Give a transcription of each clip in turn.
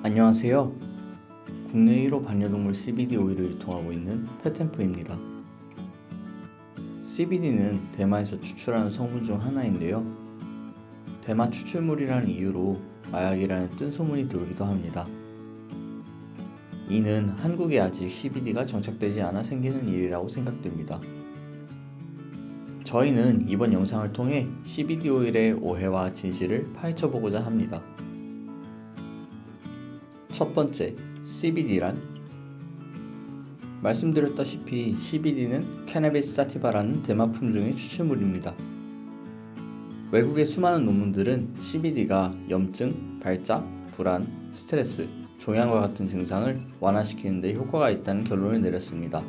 안녕하세요. 국내 1호 반려동물 CBD 오일을 유통하고 있는 펫템프입니다. CBD는 대마에서 추출하는 성분 중 하나인데요. 대마 추출물이라는 이유로 마약이라는 뜬소문이 돌기도 합니다. 이는 한국에 아직 CBD가 정착되지 않아 생기는 일이라고 생각됩니다. 저희는 이번 영상을 통해 CBD 오일의 오해와 진실을 파헤쳐보고자 합니다. 첫 번째, CBD란? 말씀드렸다시피 CBD는 캐나비스 사티바라는 대마 품종의 추출물입니다. 외국의 수많은 논문들은 CBD가 염증, 발작, 불안, 스트레스, 종양과 같은 증상을 완화시키는 데 효과가 있다는 결론을 내렸습니다.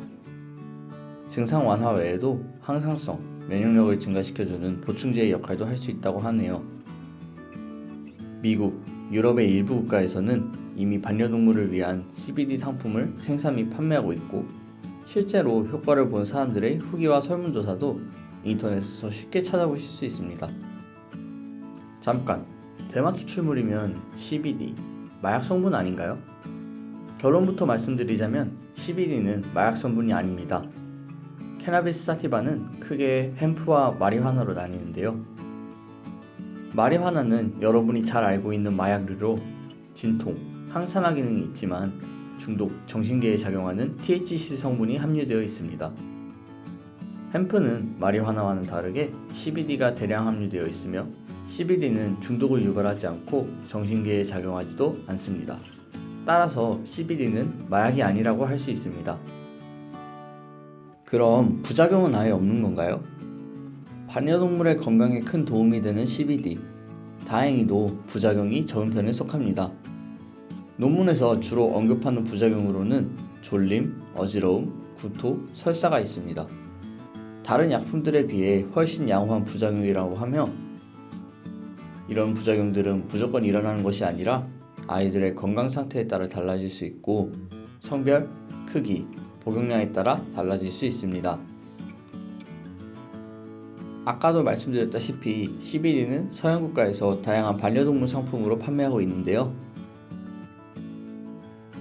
증상 완화 외에도 항상성, 면역력을 증가시켜주는 보충제의 역할도 할 수 있다고 하네요. 미국, 유럽의 일부 국가에서는 이미 반려동물을 위한 CBD 상품을 생산 및 판매하고 있고, 실제로 효과를 본 사람들의 후기와 설문조사도 인터넷에서 쉽게 찾아보실 수 있습니다. 잠깐, 대마 추출물이면 CBD, 마약 성분 아닌가요? 결론부터 말씀드리자면 CBD는 마약 성분이 아닙니다. 캐나비스 사티바는 크게 햄프와 마리화나로 나뉘는데요. 마리화나는 여러분이 잘 알고 있는 마약류로 진통, 항산화 기능이 있지만 중독, 정신계에 작용하는 THC 성분이 함유되어 있습니다. 햄프는 마리화나와는 다르게 CBD가 대량 함유되어 있으며 CBD는 중독을 유발하지 않고 정신계에 작용하지도 않습니다. 따라서 CBD는 마약이 아니라고 할 수 있습니다. 그럼 부작용은 아예 없는 건가요? 반려동물의 건강에 큰 도움이 되는 CBD. 다행히도 부작용이 적은 편에 속합니다. 논문에서 주로 언급하는 부작용으로는 졸림, 어지러움, 구토, 설사가 있습니다. 다른 약품들에 비해 훨씬 양호한 부작용이라고 하며, 이런 부작용들은 무조건 일어나는 것이 아니라 아이들의 건강 상태에 따라 달라질 수 있고, 성별, 크기, 복용량에 따라 달라질 수 있습니다. 아까도 말씀드렸다시피 CBD는 서양 국가에서 다양한 반려동물 상품으로 판매하고 있는데요.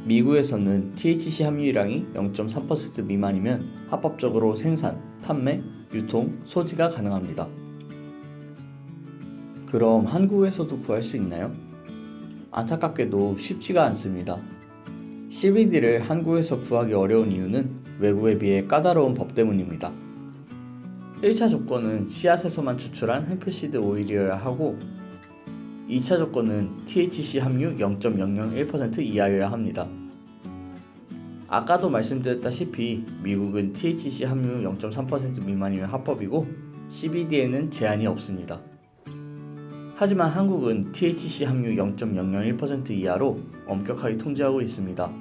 미국에서는 THC 함유량이 0.3% 미만이면 합법적으로 생산, 판매, 유통, 소지가 가능합니다. 그럼 한국에서도 구할 수 있나요? 안타깝게도 쉽지가 않습니다. CBD를 한국에서 구하기 어려운 이유는 외국에 비해 까다로운 법 때문입니다. 1차 조건은 씨앗에서만 추출한 햄프시드 오일이어야 하고, 2차 조건은 THC 함유 0.001% 이하여야 합니다. 아까도 말씀드렸다시피 미국은 THC 함유 0.3% 미만이면 합법이고 CBD에는 제한이 없습니다. 하지만 한국은 THC 함유 0.001% 이하로 엄격하게 통제하고 있습니다.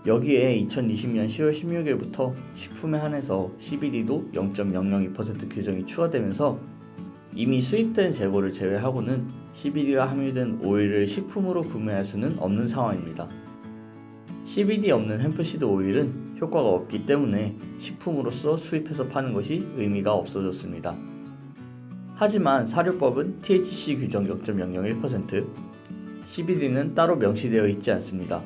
여기에 2020년 10월 16일부터 식품에 한해서 CBD도 0.002% 규정이 추가되면서 이미 수입된 재고를 제외하고는 CBD가 함유된 오일을 식품으로 구매할 수는 없는 상황입니다. CBD 없는 햄프시드 오일은 효과가 없기 때문에 식품으로서 수입해서 파는 것이 의미가 없어졌습니다. 하지만 사료법은 THC 규정 0.001%, CBD는 따로 명시되어 있지 않습니다.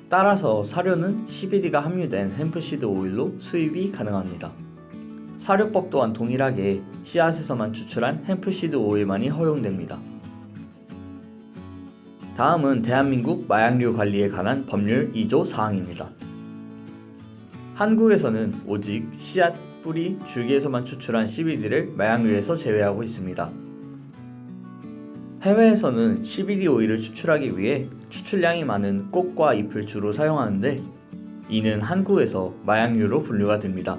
따라서 사료는 CBD가 함유된 햄프시드 오일로 수입이 가능합니다. 사료법 또한 동일하게 씨앗에서만 추출한 햄프시드 오일만이 허용됩니다. 다음은 대한민국 마약류 관리에 관한 법률 2조 사항입니다. 한국에서는 오직 씨앗, 뿌리, 줄기에서만 추출한 CBD를 마약류에서 제외하고 있습니다. 해외에서는 CBD 오일을 추출하기 위해 추출량이 많은 꽃과 잎을 주로 사용하는데, 이는 한국에서 마약류로 분류가 됩니다.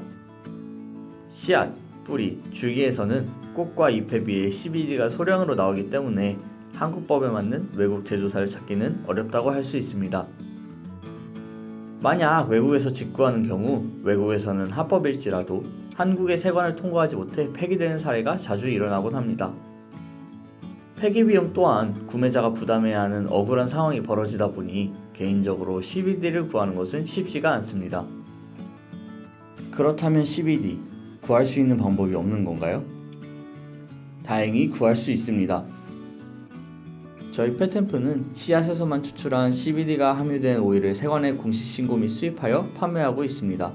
씨앗, 뿌리, 줄기에서는 꽃과 잎에 비해 CBD가 소량으로 나오기 때문에 한국법에 맞는 외국 제조사를 찾기는 어렵다고 할 수 있습니다. 만약 외국에서 직구하는 경우 외국에서는 합법일지라도 한국의 세관을 통과하지 못해 폐기되는 사례가 자주 일어나곤 합니다. 폐기 비용 또한 구매자가 부담해야 하는 억울한 상황이 벌어지다 보니 개인적으로 CBD를 구하는 것은 쉽지가 않습니다. 그렇다면 CBD 구할 수 있는 방법이 없는 건가요? 다행히 구할 수 있습니다. 저희 펫템프는 씨앗에서만 추출한 CBD가 함유된 오일을 세관에 공시신고 및 수입하여 판매하고 있습니다.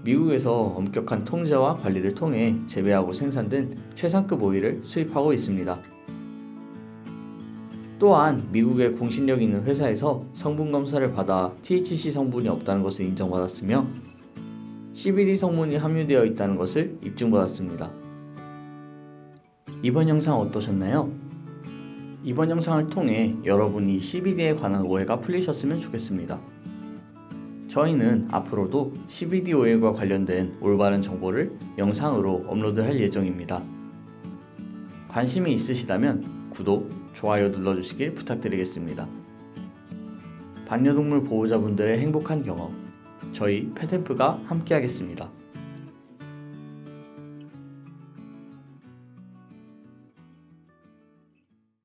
미국에서 엄격한 통제와 관리를 통해 재배하고 생산된 최상급 오일을 수입하고 있습니다. 또한 미국의 공신력 있는 회사에서 성분 검사를 받아 THC 성분이 없다는 것을 인정받았으며 CBD 성분이 함유되어 있다는 것을 입증받았습니다. 이번 영상 어떠셨나요? 이번 영상을 통해 여러분이 CBD에 관한 오해가 풀리셨으면 좋겠습니다. 저희는 앞으로도 CBD 오일과 관련된 올바른 정보를 영상으로 업로드할 예정입니다. 관심이 있으시다면 구독, 좋아요 눌러주시길 부탁드리겠습니다. 반려동물 보호자분들의 행복한 경험, 저희 펫템프가 함께하겠습니다.